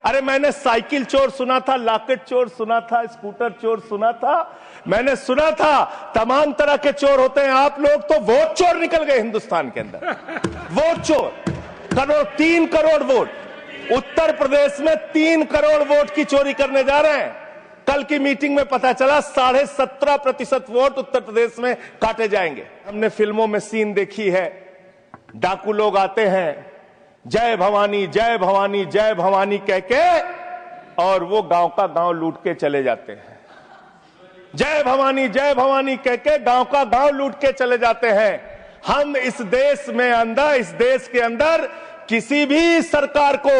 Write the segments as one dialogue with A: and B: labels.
A: अरे मैंने साइकिल चोर सुना था, लॉकेट चोर सुना था, स्कूटर चोर सुना था, मैंने सुना था तमाम तरह के चोर होते हैं। आप लोग तो वोट चोर निकल गए हिंदुस्तान के अंदर। वोट चोर, 3 करोड़ वोट उत्तर प्रदेश में 3 करोड़ वोट की चोरी करने जा रहे हैं। कल की मीटिंग में पता चला 17.5% वोट उत्तर प्रदेश में काटे जाएंगे। हमने फिल्मों में सीन देखी है, डाकू लोग आते हैं, जय भवानी जय भवानी जय भवानी कह के, और वो गांव का गांव लूट के चले जाते हैं। जय भवानी कह के गांव का गांव लूट के चले जाते हैं। हम इस देश के अंदर किसी भी सरकार को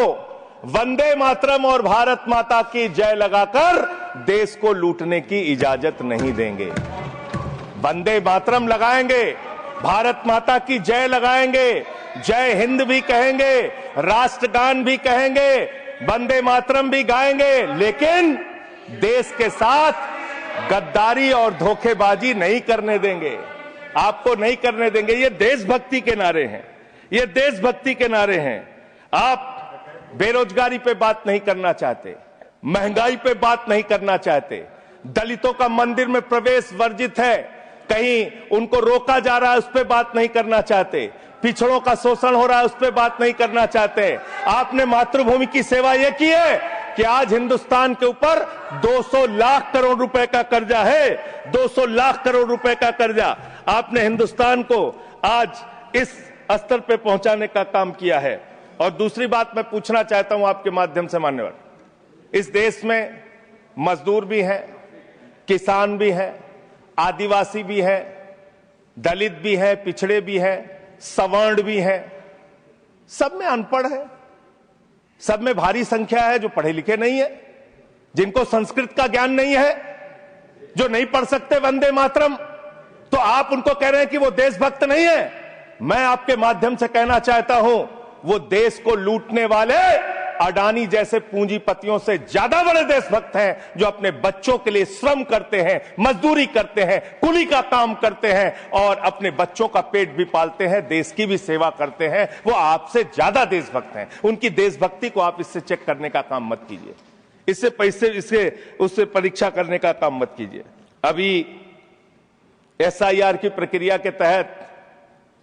A: वंदे मातरम और भारत माता की जय लगाकर देश को लूटने की इजाजत नहीं देंगे। वंदे मातरम लगाएंगे, भारत माता की जय लगाएंगे, जय हिंद भी कहेंगे, राष्ट्रगान भी कहेंगे, वंदे मातरम भी गाएंगे, लेकिन देश के साथ गद्दारी और धोखेबाजी नहीं करने देंगे। आपको नहीं करने देंगे। ये देशभक्ति के नारे हैं, ये देशभक्ति के नारे हैं। आप बेरोजगारी पे बात नहीं करना चाहते, महंगाई पे बात नहीं करना चाहते, दलितों का मंदिर में प्रवेश वर्जित है, कहीं उनको रोका जा रहा है, उस पर बात नहीं करना चाहते, पिछड़ों का शोषण हो रहा है, उस पर बात नहीं करना चाहते। आपने मातृभूमि की सेवा यह की है कि आज हिंदुस्तान के ऊपर 200 लाख करोड़ रुपए का कर्जा है, 200 लाख करोड़ रुपए का कर्जा। आपने हिंदुस्तान को आज इस स्तर पे पहुंचाने का काम किया है। और दूसरी बात मैं पूछना चाहता हूं आपके माध्यम से, मान्यवर, इस देश में मजदूर भी हैं, किसान भी हैं, आदिवासी भी हैं, दलित भी हैं, पिछड़े भी हैं, सवर्ण भी हैं, सब में अनपढ़ है, सब में भारी संख्या है जो पढ़े लिखे नहीं है, जिनको संस्कृत का ज्ञान नहीं है, जो नहीं पढ़ सकते वंदे मातरम। तो आप उनको कह रहे हैं कि वो देशभक्त नहीं है। मैं आपके माध्यम से कहना चाहता हूं, वो देश को लूटने वाले अडानी जैसे पूंजीपतियों से ज्यादा बड़े देशभक्त हैं, जो अपने बच्चों के लिए श्रम करते हैं, मजदूरी करते हैं, कुली का काम करते हैं और अपने बच्चों का पेट भी पालते हैं, देश की भी सेवा करते हैं। वो आपसे ज्यादा देशभक्त हैं। उनकी देशभक्ति को आप इससे चेक करने का काम मत कीजिए, इससे पैसे उससे परीक्षा करने का काम मत कीजिए। अभी SIR की प्रक्रिया के तहत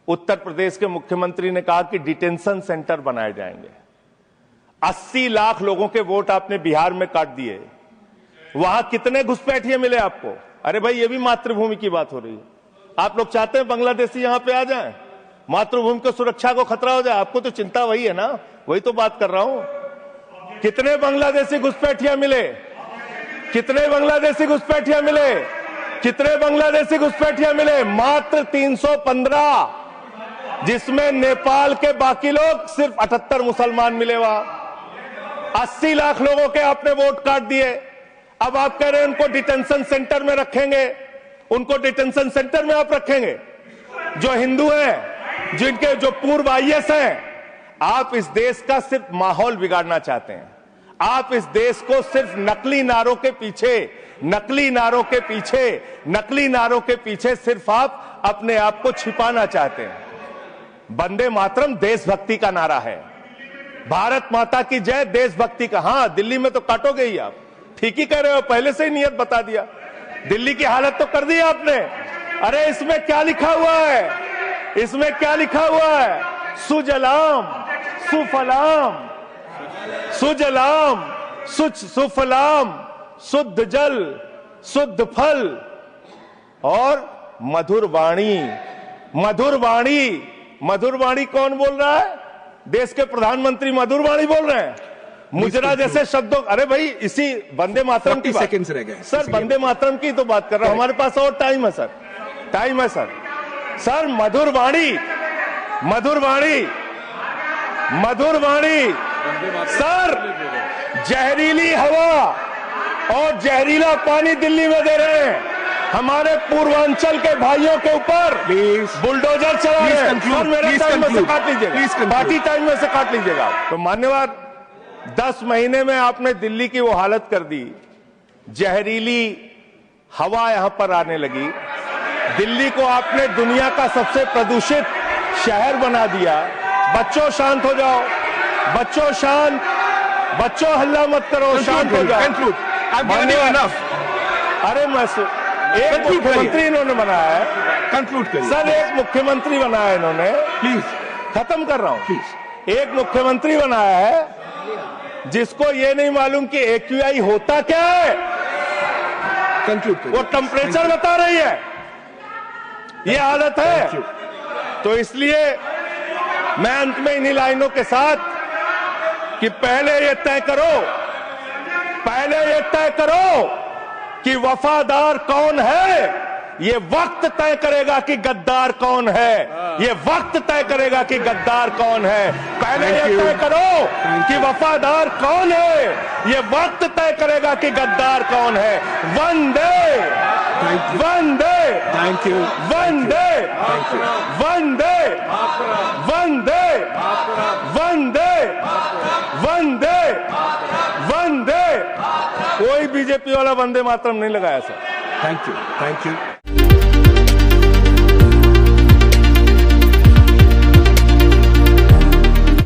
A: उत्तर प्रदेश के मुख्यमंत्री ने कहा कि डिटेंशन सेंटर बनाए जाएंगे। 80 लाख लोगों के वोट आपने बिहार में काट दिए, वहां कितने घुसपैठिए मिले आपको? अरे भाई, ये भी मातृभूमि की बात हो रही है। आप लोग चाहते हैं बांग्लादेशी यहां पे आ जाएं, मातृभूमि को सुरक्षा को खतरा हो जाए? आपको तो चिंता वही है ना, वही तो बात कर रहा हूं। कितने बांग्लादेशी घुसपैठिया मिले? कितने बांग्लादेशी घुसपैठिया मिले? कितने बांग्लादेशी घुसपैठिया मिले? मात्र 315, जिसमें नेपाल के बाकी लोग सिर्फ 78 मुसलमान मिले। वहां 80 लाख लोगों के आपने वोट काट दिए। अब आप कह रहे हैं उनको डिटेंशन सेंटर में रखेंगे। उनको डिटेंशन सेंटर में आप रखेंगे जो हिंदू हैं, जिनके जो पूर्व IAS हैं। आप इस देश का सिर्फ माहौल बिगाड़ना चाहते हैं। आप इस देश को सिर्फ नकली नारों के पीछे सिर्फ आप अपने आप को छिपाना चाहते हैं। वंदे मातरम देशभक्ति का नारा है, भारत माता की जय देशभक्ति का। हां, दिल्ली में तो काटोगे ही आप, ठीक ही कह रहे हो, पहले से ही नियत बता दिया। दिल्ली की हालत तो कर दी आपने। अरे इसमें क्या लिखा हुआ है? इसमें क्या लिखा हुआ है? सुजलाम सुफलाम, सुजलाम सुफलाम, शुद्ध जल शुद्ध फल और मधुर वाणी। मधुर वाणी, मधुर वाणी कौन बोल रहा है? देश के प्रधानमंत्री मधुर वाणी बोल रहे हैं। मुजरा जैसे शब्दों, अरे भाई इसी वंदे मातरम की बात रह गए सर, वंदे मातरम की तो बात कर रहा हूं। हमारे पास और टाइम है सर, टाइम है सर। सर मधुर वाणी, मधुर वाणी, मधुर वाणी। सर जहरीली हवा और जहरीला पानी दिल्ली में दे रहे हैं। हमारे पूर्वांचल के भाइयों के ऊपर बुलडोजर चला रहे हैं। मेरे टाइम में से काट लीजिएगा, पार्टी टाइम में से काट लीजिएगा। तो मान्यवर, 10 महीने में आपने दिल्ली की वो हालत कर दी, जहरीली हवा यहां पर आने लगी। दिल्ली को आपने दुनिया का सबसे प्रदूषित शहर बना दिया। बच्चों शांत हो जाओ, बच्चों शांत, बच्चों हल्ला मत करो, शांत हो जाओ। अरे एक मुख्यमंत्री इन्होंने बनाया है,
B: कंक्लूड करिए
A: सर। एक मुख्यमंत्री बनाया इन्होंने,
B: प्लीज।
A: खत्म कर रहा हूं
B: प्लीज।
A: एक मुख्यमंत्री बनाया है जिसको ये नहीं मालूम कि AQI होता क्या है।
B: कंक्लूड करिए।
A: वो टेम्परेचर बता रही है, ये हालत है। तो इसलिए मैं अंत में इन्हीं लाइनों के साथ कि पहले ये तय करो कि वफादार कौन है। ये वक्त तय करेगा कि गद्दार कौन है। ये वक्त तय करेगा कि गद्दार कौन है। पहले ये तय करो कि वफादार कौन है। ये वक्त तय करेगा कि गद्दार कौन है। वंदे वंदे
B: थैंक यू
A: वंदे वंदे वंदे वंदे वंदे वंदे। कोई बीजेपी वाला वंदे मातरम नहीं लगाया सर।
B: Thank you